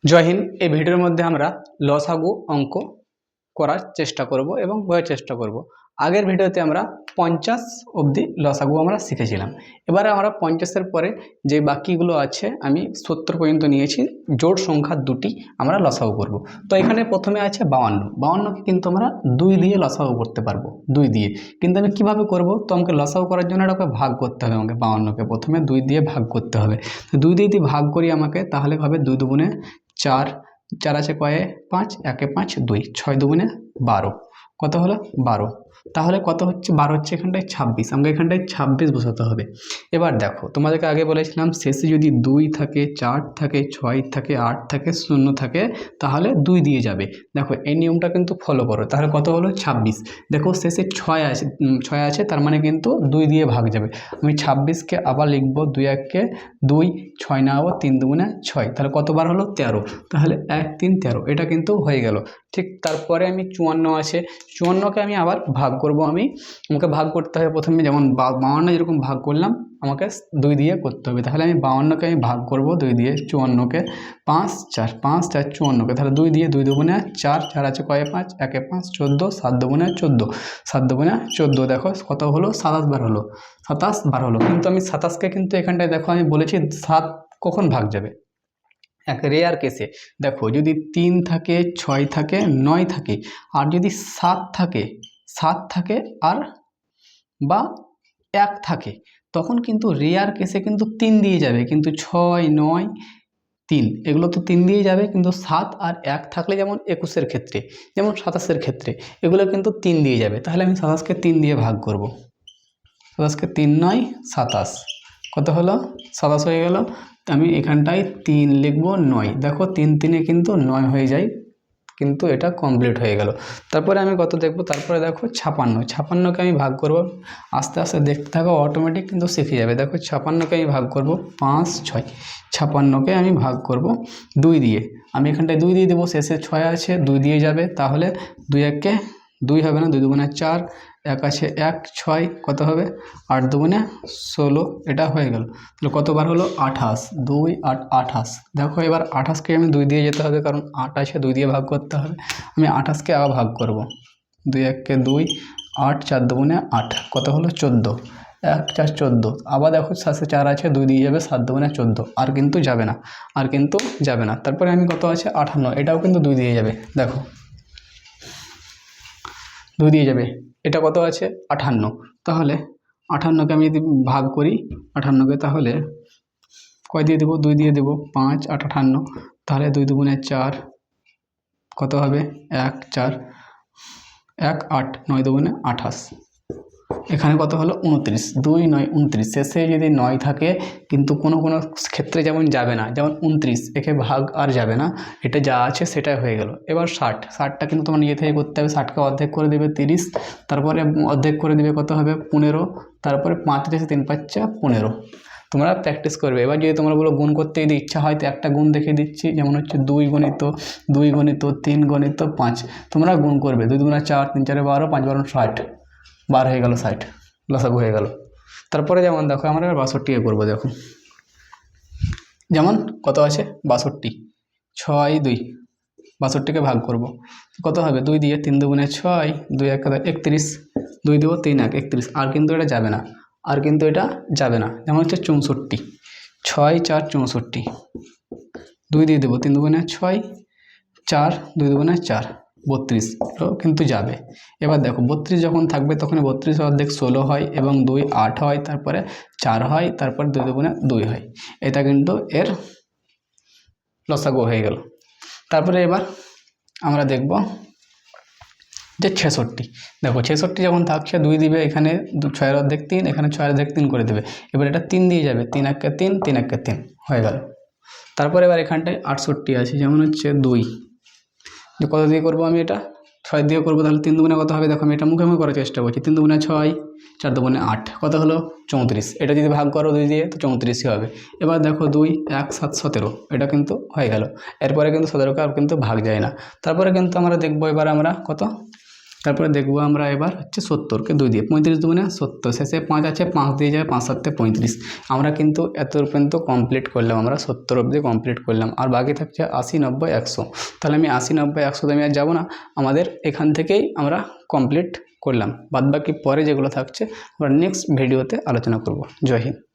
জয় হিন্দ। এই ভিডিওর মধ্যে আমরা লসাগু অঙ্ক করার চেষ্টা করব এবং বোঝার চেষ্টা করব। আগের ভিডিওতে আমরা 50 অবধি লসাগু আমরা শিখেছিলাম। এবারে আমরা 50-এর পরে যে বাকিগুলো আছে আমি 70 পর্যন্ত নিয়েছি, জোড় সংখ্যা দুটি আমরা লসাগু করব। তো এখানে প্রথমে আছে 52। 52কে কিন্তু আমরা 2 দিয়ে লসাগু করতে পারবো, 2 দিয়ে। কিন্তু আমি কিভাবে করব? তো আমাকে লসাগু করার জন্য এটাকে ভাগ করতে হবে। আমাকে 52কে প্রথমে 2 দিয়ে ভাগ করতে হবে। তো 2 দিয়ে যদি ভাগ করি আমাকে, তাহলে হবে 2 দুগুণে 4, 4 আছে কয়ে 5, একে 5, 2, 6 দুগুণে 12, কত হলো 12। তাহলে কত হচ্ছে? 12 হচ্ছে এখানটায় 26। আমাকে এখানটায় 26 বসাতে হবে। এবার দেখো, তোমাদেরকে আগে বলেছিলাম শেষে যদি 2 থাকে, 4 থাকে, 6 থাকে, 8 থাকে, 0 থাকে, তাহলে 2 দিয়ে যাবে। দেখো এই নিয়মটা কিন্তু ফলো করো। তাহলে কত হলো? 26। দেখো শেষে 6 আছে, 6 আছে, তার মানে কিন্তু 2 দিয়ে ভাগ যাবে। আমি 26কে আবার লিখবো 2 1-কে 2, 6 না হবো 3 দুগুণে 6, তাহলে কতবার হলো? 13। তাহলে 1 3 13, এটা কিন্তু হয়ে গেল। ঠিক তারপরে আমি 54 আছে, 54কে আমি আবার ভাগ করব। আমাকে ভাগ করতে হবে প্রথমে, যেমন 52 যেরকম ভাগ করলাম আমাকে 2 দিয়ে করতে হবে। তাহলে আমি 52কে আমি ভাগ করব 2 দিয়ে, 54কে 5 4, 5 4 54কে, তাহলে 2 দিয়ে, 2 দুগুণে 4, 4 আছে কয়ে 5, একে 5, 14, 7 দুগুণে 14, 7 দুগুণে 14, দেখো কত হলো? 27 বার হলো, 27 বার হলো। কিন্তু আমি 27কে কিন্তু এখানটায় দেখো আমি বলেছি 7 কখন ভাগ যাবে? এক রেয়ার কেসে। দেখো যদি 3 থাকে, 6 থাকে, 9 থাকে, আর যদি 7 থাকে, 7 থাকে আর বা 1 থাকে, তখন কিন্তু রেয়ার কেসে কিন্তু 3 দিয়ে যাবে। কিন্তু 6 9 3 এগুলো তো 3 দিয়ে যাবে, কিন্তু 7 আর 1 থাকলে, যেমন 21-এর ক্ষেত্রে, যেমন 27-এর ক্ষেত্রে, এগুলো কিন্তু 3 দিয়ে যাবে। তাহলে আমি 27কে 3 দিয়ে ভাগ করব। 27কে 3 9 27, কত হলো? 27 হয়ে গেল। আমি এখানটায় 3 লিখবো 9, দেখো 3 3-এ কিন্তু 9 হয়ে যায়, কিন্তু এটা কমপ্লিট হয়ে গেল। তারপরে আমি কত দেখব? তারপরে দেখো 56, 56কে আমি ভাগ করব। আস্তে আস্তে দেখতে থাকো, অটোমেটিক কিন্তু শিখে যাবে। দেখো 56কে আমি ভাগ করব 5 6, 56কে আমি ভাগ করব 2 দিয়ে। আমি এখানটায় 2 দিয়ে দেবো, শেষে 6 আছে, 2 দিয়ে যাবে। তাহলে 2 1-কে 2 হবে না, 2 দুগুণে 4, 1 আছে 1, 6, কত হবে? 8 দুগুণে 16, এটা হয়ে গেল। তাহলে কতবার হলো? 28, 2 8 28। দেখো এবার 28কে আমি 2 দিয়ে যেতে হবে, কারণ 8 আছে, 2 দিয়ে ভাগ করতে হবে। আমি 28কে আবার ভাগ করব। 2 1-কে 2, 8, 4 দুগুণে 8, কত হলো? 14, 1 4 14। আবার দেখো শেষে 4 আছে, 2 দিয়ে যাবে, 7 দুগুণে 14, আর কিন্তু যাবে না, আর কিন্তু যাবে না। তারপরে আমি কত আছে? 58, এটাও কিন্তু 2 দিয়ে যাবে। দেখো 2 দিয়ে যাবে, এটা কত আছে? 58। তাহলে 58কে আমি যদি ভাগ করি 58কে, তাহলে কয় দিয়ে দেবো? 2 দিয়ে দেবো, 5 8 58, তাহলে 2 দুগুণে 4, কত হবে? 1 4, 1 8, 9 দুগুণে 28, এখানে কত হলো? 29, 2 9 29। শেষে যদি 9 থাকে, কিন্তু কোনো কোনো ক্ষেত্রে যেমন যাবে না, যেমন 29, একে ভাগ আর যাবে না, এটা যা আছে সেটাই হয়ে গেল। এবার 60, 60টা কিন্তু তোমার নিজে থেকে করতে হবে। 60কে অর্ধেক করে দেবে 30, তারপরে অর্ধেক করে দেবে কত হবে? 15, তারপরে 35 3 5 15। তোমরা প্র্যাকটিস করবে। এবার যদি তোমরা বলো গুণ করতে যদি ইচ্ছা হয়, তো একটা গুণ দেখে দিচ্ছি, যেমন হচ্ছে 2 গণিত 2 গণিত 3 গণিত 5, তোমরা গুণ করবে। 2 দুগুণে 4, 3 4 12, 5 12 60, 12 হয়ে গেল 60, লসাগু হয়ে গেল। তারপরে যেমন দেখো আমরা 62 করবো। দেখো যেমন কত আছে? 62, 6 2, 62কে ভাগ করব, কত হবে? 2 দিয়ে, 3 দুগুণে 6, 2 1 31, 2 দেবো 3 1 31, আর কিন্তু এটা যাবে না, আর কিন্তু এটা যাবে না। যেমন হচ্ছে 64, 6 4 64, 2 দিয়ে দেবো, 3 দুগুণে 6, 4 2 দুগুণে 4 32, কিন্তু যাবে। এবার দেখো 32 যখন থাকবে, তখন 32 অর্ধেক 16 হয়, এবং 2 8 হয়, তারপরে 4 হয়, তারপরে 2 দুগুণে 2 হয়। এটা কিন্তু এর লসাগু হয়ে গেল। তারপরে এবার আমরা দেখব যে 66। দেখো 66 যখন থাকছে, 2 দিবে, এখানে 6-এর অর্ধেক 3, এখানে 6-এর অর্ধেক 3 করে দেবে। এবার এটা 3 দিয়ে যাবে, 3 1 3, 3 1 3 হয়ে গেল। তারপরে এবার এখানটায় 68 আছে, যেমন হচ্ছে 2, কত দিয়ে করবো আমি? এটা 6 দিয়ে করবো। তাহলে 3 দুগুণে কত হবে? দেখো আমি এটা মুখে মুখে করার চেষ্টা করছি। 3 দুগুণে 6, 4 দুগুণে 8, কত হলো? 34। এটা যদি ভাগ করো 2 দিয়ে, তো 34ই হবে। এবার দেখো 2 1 7 17, এটা কিন্তু হয়ে গেল। এরপরে কিন্তু 17কে আর কিন্তু ভাগ যায় না। তারপরে কিন্তু আমরা দেখবো, এবার আমরা কত তারপরে দেখবো আমরা এবার হচ্ছে 70কে 2 দিয়ে, 35 দুগুণে 70, শেষে 5 আছে, 5 দিয়ে যাবে, 5 7 35। আমরা কিন্তু এত পর্যন্ত কমপ্লিট করলাম, আমরা 70 অবধি কমপ্লিট করলাম, আর বাকি থাকছে 80 90 100। তাহলে আমি 80 90 100 আমি আর যাবো না, আমাদের এখান থেকেই আমরা কমপ্লিট করলাম। বাদবাকি পরে যেগুলো থাকছে আমরা নেক্সট ভিডিওতে আলোচনা করব। জয় হিন্দ।